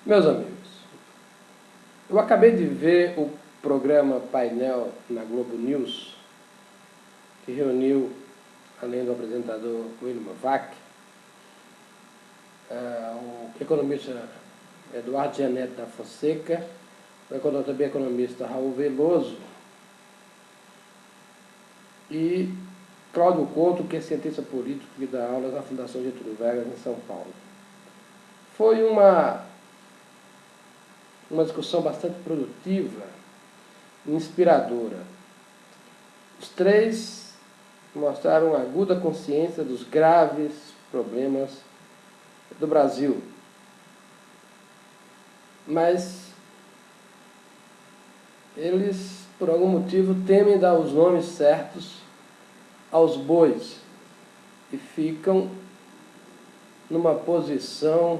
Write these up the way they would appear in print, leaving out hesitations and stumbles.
Meus amigos, eu acabei de ver o programa Painel na Globo News, que reuniu, além do apresentador William Vac, o economista Eduardo Janete da Fonseca, também economista Raul Veloso e Cláudio Couto, que é cientista político e dá aulas na Fundação Getúlio Vargas, em São Paulo. Foi uma discussão bastante produtiva e inspiradora. Os três mostraram aguda consciência dos graves problemas do Brasil. Mas eles, por algum motivo, temem dar os nomes certos aos bois e ficam numa posição,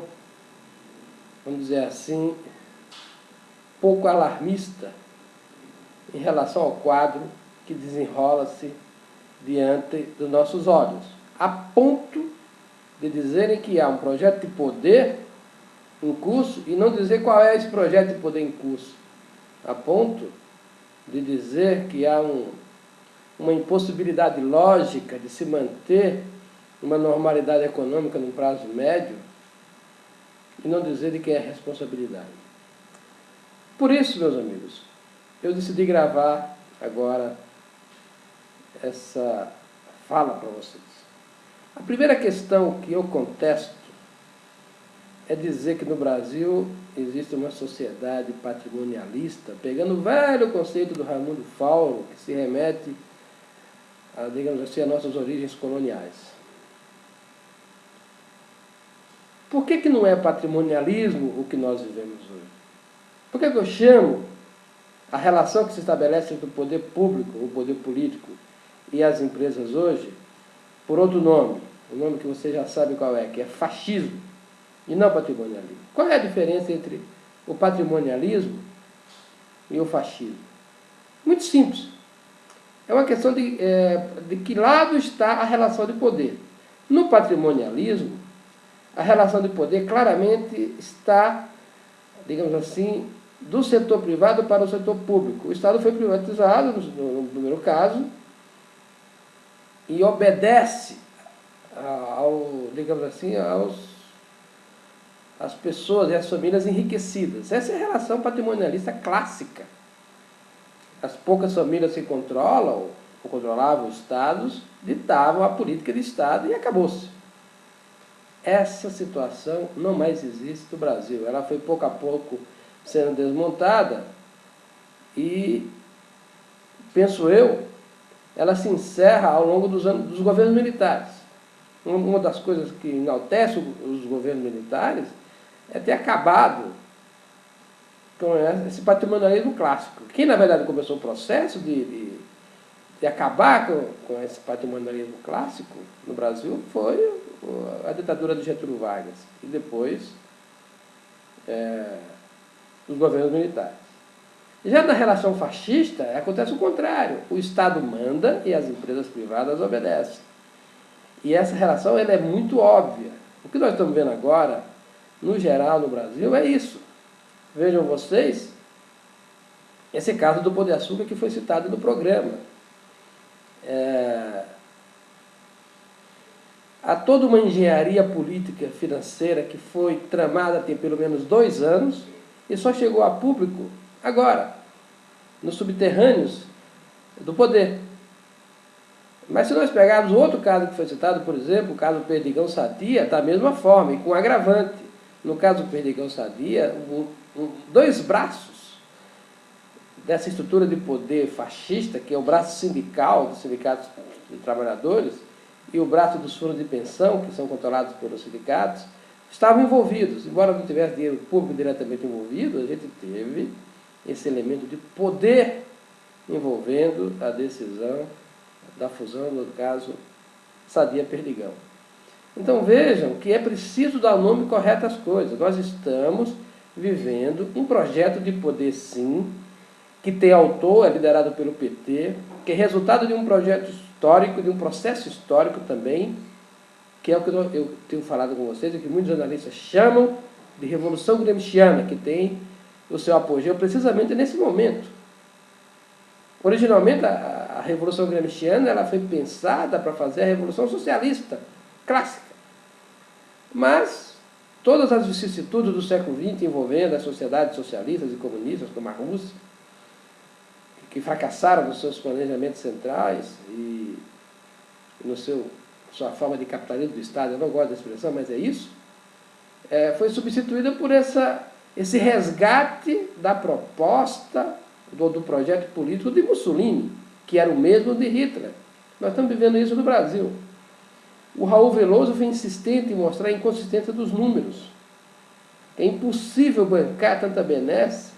vamos dizer assim, pouco alarmista em relação ao quadro que desenrola-se diante dos nossos olhos, a ponto de dizerem que há um projeto de poder em curso e não dizer qual é esse projeto de poder em curso, a ponto de dizer que há uma impossibilidade lógica de se manter uma normalidade econômica num prazo médio e não dizer de quem é a responsabilidade. Por isso, meus amigos, eu decidi gravar agora essa fala para vocês. A primeira questão que eu contesto é dizer que no Brasil existe uma sociedade patrimonialista, pegando o velho conceito do Raimundo Fauro, que se remete a, digamos assim, a nossas origens coloniais. Por que não é patrimonialismo o que nós vivemos hoje? Por que eu chamo a relação que se estabelece entre o poder público, o poder político e as empresas hoje por outro nome, o nome que você já sabe qual é, que é fascismo e não patrimonialismo? Qual é a diferença entre o patrimonialismo e o fascismo? Muito simples. É uma questão de que lado está a relação de poder. No patrimonialismo, a relação de poder claramente está, digamos assim, do setor privado para o setor público. O Estado foi privatizado, no primeiro caso, e obedece digamos assim, às pessoas e às famílias enriquecidas. Essa é a relação patrimonialista clássica. As poucas famílias que controlam ou controlavam os estados ditavam a política de Estado e acabou-se. Essa situação não mais existe no Brasil. Ela foi pouco a pouco sendo desmontada e, penso eu, ela se encerra ao longo dos anos dos governos militares. Uma das coisas que enaltece os governos militares é ter acabado com esse patrimonialismo clássico. Quem, na verdade, começou o processo de acabar com esse patrimonialismo clássico no Brasil foi a ditadura de Getúlio Vargas e depois os governos militares. Já na relação fascista, acontece o contrário. O Estado manda e as empresas privadas obedecem. E essa relação ela é muito óbvia. O que nós estamos vendo agora, no geral, no Brasil, é isso. Vejam vocês, esse caso do Pão de Açúcar que foi citado no programa. Há toda uma engenharia política financeira que foi tramada tem pelo menos 2 anos e só chegou a público agora, nos subterrâneos do poder. Mas se nós pegarmos outro caso que foi citado, por exemplo, o caso do Perdigão Sadia, da mesma forma, e com agravante. No caso do Perdigão Sadia, 2 braços dessa estrutura de poder fascista, que é o braço sindical, dos sindicatos de trabalhadores, e o braço dos fundos de pensão, que são controlados pelos sindicatos, estavam envolvidos. Embora não tivesse dinheiro público diretamente envolvido, a gente teve esse elemento de poder envolvendo a decisão da fusão, no caso, Sadia-Perdigão. Então vejam que é preciso dar o nome correto às coisas. Nós estamos vivendo um projeto de poder, sim, que tem autor, é liderado pelo PT, que é resultado de um projeto histórico, de um processo histórico também, que é o que eu tenho falado com vocês, e que muitos jornalistas chamam de revolução gramsciana, que tem o seu apogeu precisamente nesse momento. Originalmente, a revolução gramsciana ela foi pensada para fazer a revolução socialista clássica. Mas todas as vicissitudes do século XX envolvendo as sociedades socialistas e comunistas, como a Rússia, que fracassaram nos seus planejamentos centrais e no sua forma de capitalismo do Estado, eu não gosto da expressão, mas é isso, foi substituída por esse resgate da proposta do projeto político de Mussolini, que era o mesmo de Hitler. Nós estamos vivendo isso no Brasil. O Raul Veloso foi insistente em mostrar a inconsistência dos números. É impossível bancar tanta benesse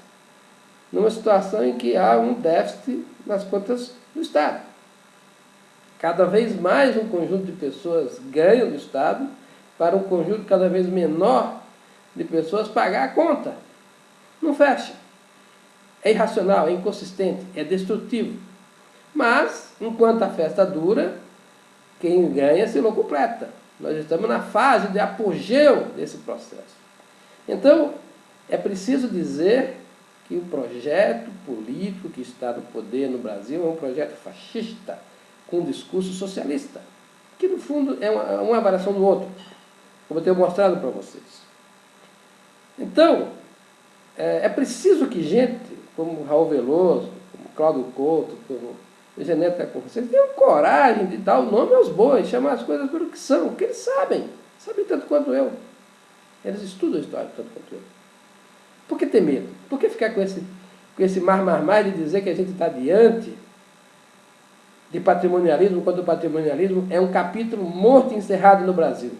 numa situação em que há um déficit nas contas do Estado. Cada vez mais um conjunto de pessoas ganham do Estado para um conjunto cada vez menor de pessoas pagar a conta. Não fecha. É irracional, é inconsistente, é destrutivo. Mas, enquanto a festa dura, quem ganha se locupleta. Nós estamos na fase de apogeu desse processo. Então, é preciso dizer que o projeto político que está no poder no Brasil é um projeto fascista, com um discurso socialista, que no fundo é uma variação do outro, como eu tenho mostrado para vocês. Então, é preciso que gente como Raul Veloso, como Cláudio Couto, como Genete da Conceição, tenham coragem de dar o nome aos bois, chamar as coisas pelo que são, porque eles sabem tanto quanto eu. Eles estudam a história tanto quanto eu. Por que ter medo? Por que ficar com esse mar de dizer que a gente está diante de patrimonialismo, quando o patrimonialismo é um capítulo morto e encerrado no Brasil?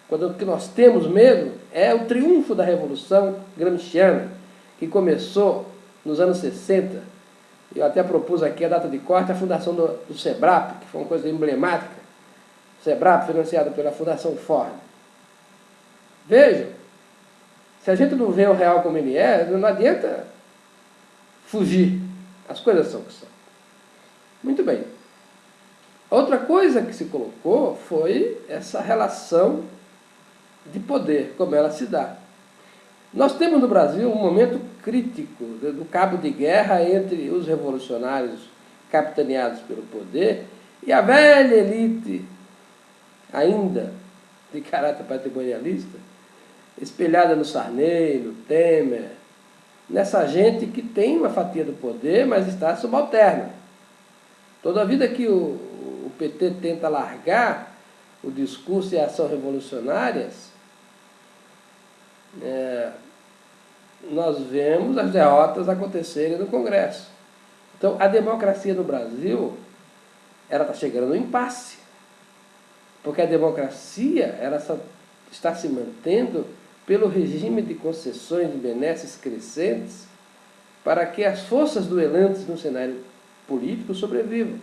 Quando o que nós temos mesmo é o triunfo da Revolução Gramsciana, que começou nos anos 60. Eu até propus aqui a data de corte, a fundação do SEBRAP, que foi uma coisa emblemática. O SEBRAP, financiado pela Fundação Ford. Vejam, se a gente não vê o real como ele é, não adianta fugir. As coisas são o que são. Muito bem. Outra coisa que se colocou foi essa relação de poder, como ela se dá. Nós temos no Brasil um momento crítico do cabo de guerra entre os revolucionários capitaneados pelo poder e a velha elite, ainda de caráter patrimonialista, espelhada no Sarney, no Temer, nessa gente que tem uma fatia do poder, mas está subalterna. Toda a vida que o PT tenta largar o discurso e a ação revolucionárias, nós vemos as derrotas acontecerem no Congresso. Então, a democracia no Brasil, ela está chegando no impasse. Porque a democracia, ela só está se mantendo pelo regime de concessões de benesses crescentes para que as forças duelantes no cenário político sobrevivam.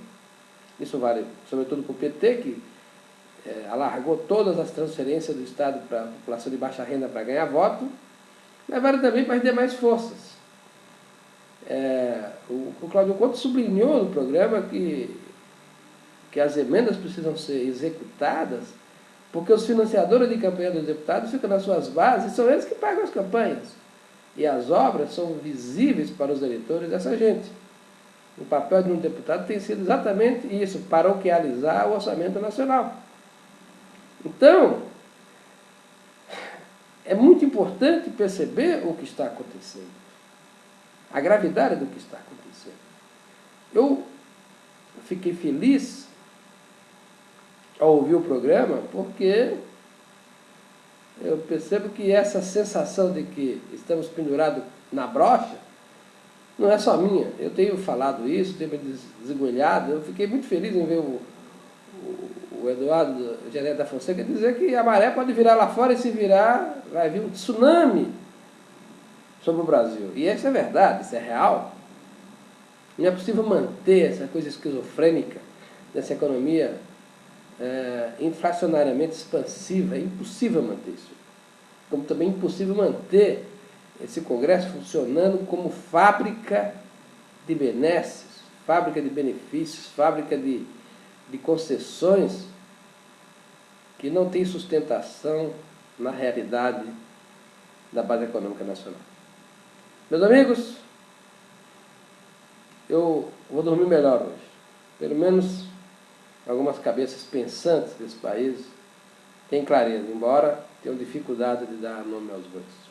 Isso vale, sobretudo, para o PT, que alargou todas as transferências do Estado para a população de baixa renda para ganhar voto, mas vale também para as demais forças. O Cláudio Couto sublinhou no programa que as emendas precisam ser executadas porque os financiadores de campanha dos deputados ficam nas suas bases e são eles que pagam as campanhas. E as obras são visíveis para os eleitores dessa gente. O papel de um deputado tem sido exatamente isso, paroquializar o orçamento nacional. Então, é muito importante perceber o que está acontecendo, a gravidade do que está acontecendo. Eu fiquei feliz ao ouvir o programa, porque eu percebo que essa sensação de que estamos pendurados na brocha não é só minha. Eu tenho falado isso, tenho me desengolhado. Eu fiquei muito feliz em ver o Eduardo Genete da Fonseca dizer que a maré pode virar lá fora e se virar, vai vir um tsunami sobre o Brasil. E isso é verdade, isso é real. Não é possível manter essa coisa esquizofrênica dessa economia inflacionariamente expansiva. É impossível manter isso. Como também é impossível manter esse Congresso funcionando como fábrica de benesses, fábrica de benefícios, fábrica de concessões que não tem sustentação na realidade da base econômica nacional. Meus amigos, eu vou dormir melhor hoje. Pelo menos algumas cabeças pensantes desse país têm clareza, embora tenham dificuldade de dar nome aos bois.